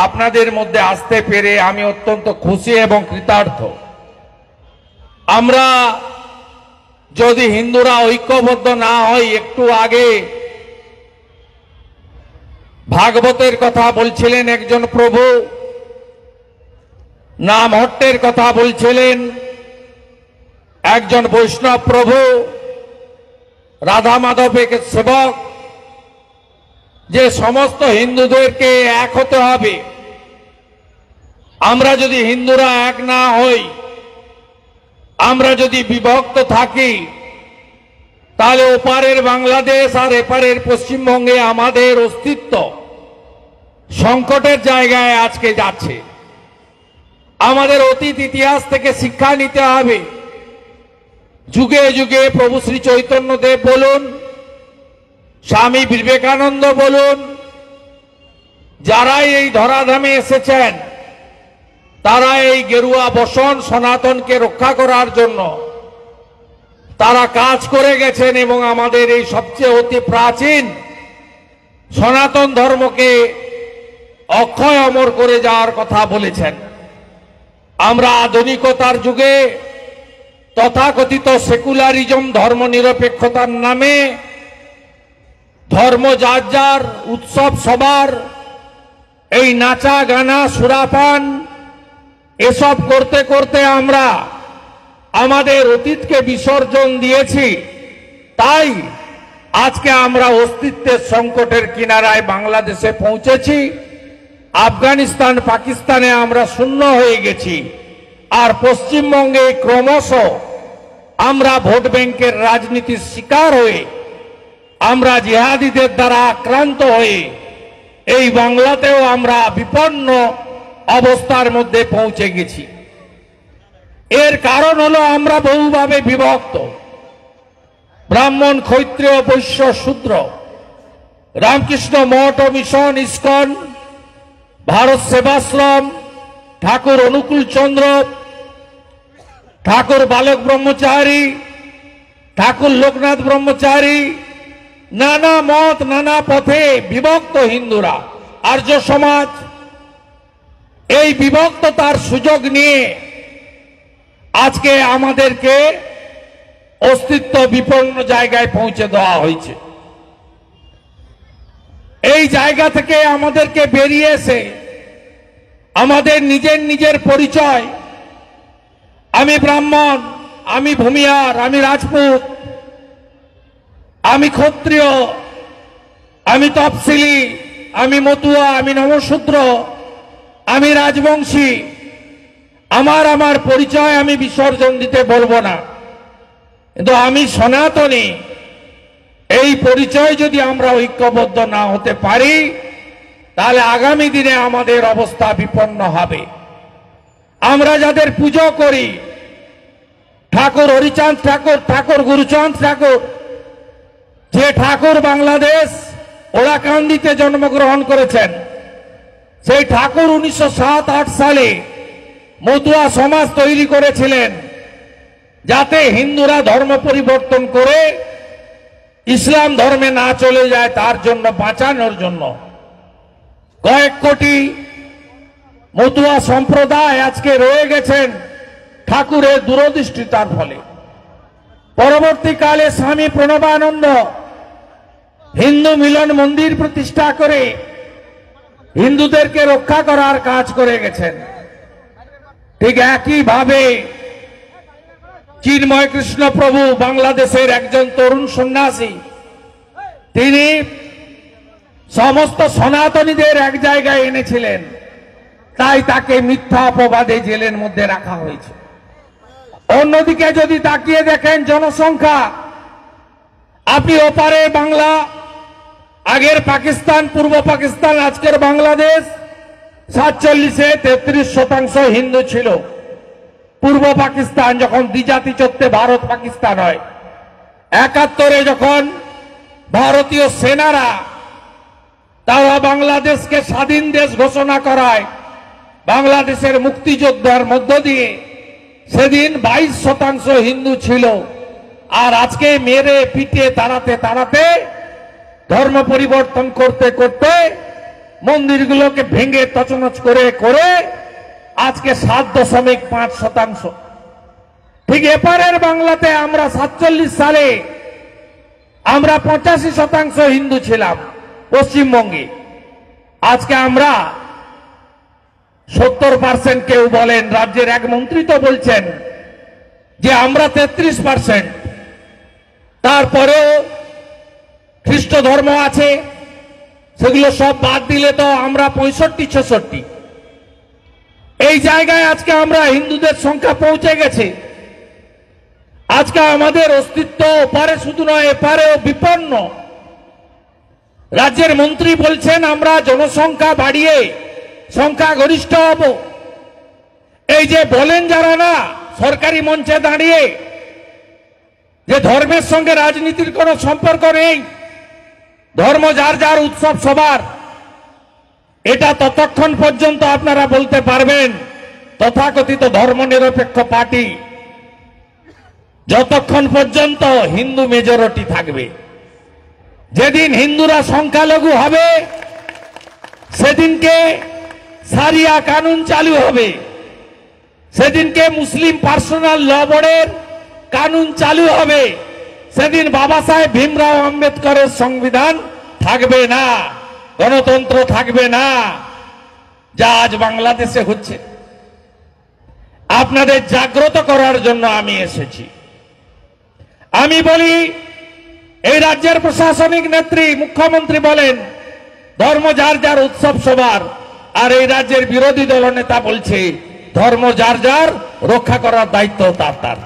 আপনাদের মধ্যে আসতে পেরে আমি অত্যন্ত খুশি এবং কৃতার্থ। আমরা যদি হিন্দুরা ঐক্যবদ্ধ না হই, একটু আগে ভাগবতের কথা বলছিলেন একজন প্রভু, নামহট্টের কথা বলছিলেন একজন বৈষ্ণব প্রভু, রাধা মাধবের সেবক, যে সমস্ত হিন্দুদেরকে এক হতে হবে। আমরা যদি হিন্দুরা এক না হই, আমরা যদি বিভক্ত থাকি, তাহলে ওপারের বাংলাদেশ আর এপারের পশ্চিমবঙ্গে আমাদের অস্তিত্ব সংকটের জায়গায় আজকে যাচ্ছে। আমাদের অতীত ইতিহাস থেকে শিক্ষা নিতে হবে। যুগে যুগে প্রভু শ্রী চৈতন্যদেব বলুন, স্বামী বিবেকানন্দ বলুন, যারাই এই ধরাধামে এসেছেন, তারা এই গেরুয়া বসন সনাতনকে রক্ষা করার জন্য তারা কাজ করে গেছেন এবং আমাদের এই সবচেয়ে অতি প্রাচীন সনাতন ধর্মকে অক্ষয় অমর করে যাওয়ার কথা বলেছেন। আমরা আধুনিকতার যুগে তথাকথিত সেকুলারিজম, ধর্মনিরপেক্ষতার নামে ধর্ম যার যার, উৎসব সবার, এই নাচা গানা সুরাপান এসব করতে করতে আমরা আমাদের অতীতকে বিসর্জন দিয়েছি। তাই আজকে আমরা অস্তিত্বের সংকটের কিনারায় বাংলাদেশে পৌঁছেছি। আফগানিস্তান, পাকিস্তানে আমরা শূন্য হয়ে গেছি। আর পশ্চিমবঙ্গে ক্রমশ আমরা ভোট ব্যাংকের রাজনীতির শিকার হয়ে, আমরা জিহাদিদের দ্বারা আক্রান্ত হয়ে এই বাংলাতেও আমরা বিপন্ন অবস্থার মধ্যে পৌঁছে গেছি। এর কারণ হলো আমরা বহুভাবে বিভক্ত। ব্রাহ্মণ, ক্ষত্রিয়, বৈশ্য, শূদ্র, রামকৃষ্ণ মঠ ও মিশন, ইস্কন, ভারত সেবাশ্রম, ঠাকুর অনুকূল চন্দ্র, ঠাকুর বালক ব্রহ্মচারী, ঠাকুর লোকনাথ ব্রহ্মচারী, নানা মত নানা পথে বিভক্ত হিন্দুরা, আর্য সমাজ, এই বিভক্ততার সুযোগ নিয়ে আজকে আমাদেরকে অস্তিত্ব বিপন্ন জায়গায় পৌঁছে দেওয়া হয়েছে। এই জায়গা থেকে আমাদেরকে বেরিয়ে এসে আমাদের নিজের নিজের পরিচয়, আমি ব্রাহ্মণ, আমি ভূমিয়ার, আমি রাজপুত, আমি ক্ষত্রিয়, আমি তফসিলি, আমি মতুয়া, আমি নমশূদ্র, আমি রাজবংশী, আমার পরিচয় আমি বিসর্জন দিতে বলবো না, কিন্তু আমি সনাতনী। এই পরিচয় যদি আমরা ঐক্যবদ্ধ না হতে পারি, তাহলে আগামী দিনে আমাদের অবস্থা বিপন্ন হবে। আমরা যাদের পুজো করি, ঠাকুর হরিচাঁদ ঠাকুর, ঠাকুর গুরুচাঁদ ঠাকুর, যে ঠাকুর বাংলাদেশ ওরাকান্দিতে জন্মগ্রহণ করেছেন, সেই ঠাকুর 1907-8 সালে মতুয়া সমাজ তৈরি করেছিলেন, যাতে হিন্দুরা ধর্ম পরিবর্তন করে ইসলাম ধর্মে না চলে যায়, তার জন্য বাঁচানোর জন্য কয়েক কোটি মতুয়া সম্প্রদায় আজকে রয়ে গেছেন ঠাকুরের দূরদৃষ্টিতার ফলে। পরবর্তীকালে স্বামী প্রণবানন্দ হিন্দু মিলন মন্দির প্রতিষ্ঠা করে হিন্দুদেরকে রক্ষা করার কাজ করে গেছেন। ঠিক একইভাবে চিন্ময় কৃষ্ণ প্রভু, বাংলাদেশের একজন তরুণ সন্ন্যাসী, তিনি সমস্ত সনাতনীদের এক জায়গায় এনেছিলেন, তাই তাকে মিথ্যা অপবাদে জেলের মধ্যে রাখা হয়েছে। অন্যদিকে যদি তাকিয়ে দেখেন জনসংখ্যা, আপনি ওপারে বাংলা, আগের পাকিস্তান, পূর্ব পাকিস্তান, আজকের বাংলাদেশ, 47-এ 33% হিন্দু ছিল। পূর্ব পাকিস্তান যখন দ্বিজাতি চত্বরে ভারত পাকিস্তান হয়, 71-এ যখন ভারতীয় সেনারা তারা বাংলাদেশকে স্বাধীন দেশ ঘোষণা করায়, বাংলাদেশের মুক্তিযোদ্ধার মধ্য দিয়ে সেদিন 22% হিন্দু ছিল। আর আজকে মেরে পিটে তাড়াতে তাড়াতে ধর্ম পরিবর্তন করতে করতে মন্দিরগুলোকে ভেঙে তছনছ করে করে আজকে 7.5%। ঠিক এপারের বাংলাতে আমরা 47 সালে আমরা 85% হিন্দু ছিলাম পশ্চিমবঙ্গে, আজকে আমরা 70%। কেউ বলেন, রাজ্যের এক মন্ত্রী তো বলছেন যে আমরা 33%। তারপরেও খ্রিস্ট ধর্ম আছে, সেগুলো সব বাদ দিলে তো আমরা 65-66। এই জায়গায় আজকে আমরা হিন্দুদের সংখ্যা পৌঁছে গেছে। আজকে আমাদের অস্তিত্ব ওপারে শুধু নয় এপারেও বিপন্ন। রাজ্যের মন্ত্রী বলছেন আমরা জনসংখ্যা বাড়িয়ে সংখ্যাগরিষ্ঠ হব। এই যে বলেন যারা না সরকারি মঞ্চে দাঁড়িয়ে যে ধর্মের সঙ্গে রাজনীতির কোনো সম্পর্ক নেই, ধর্ম যার যার উৎসব সবার, এটা ততক্ষণ পর্যন্ত আপনারা বলতে পারবেন তথাকথিত ধর্মনিরপেক্ষ পার্টি, যতক্ষণ পর্যন্ত হিন্দু মেজরিটি থাকবে। যেদিন হিন্দুরা সংখ্যালঘু হবে সেদিনকে সারিয়া কানুন চালু হবে, সেদিনকে মুসলিম পার্সোনাল ল বোর্ডের কানুন চালু হবে, সেদিন বাবা সাহেব ভীমরাও আম্বেদকরের সংবিধান থাকবে না, গণতন্ত্র থাকবে না, যা আজ বাংলাদেশে হচ্ছে। আপনাদের জাগ্রত করার জন্য আমি এসেছি। আমি বলি, এই রাজ্যের প্রশাসনিক নেত্রী মুখ্যমন্ত্রী বলেন ধর্ম যার যার উৎসব সবার, আর এই রাজ্যের বিরোধী দলনেতা বলছে ধর্ম যার যার, রক্ষা করার দায়িত্ব তার তার।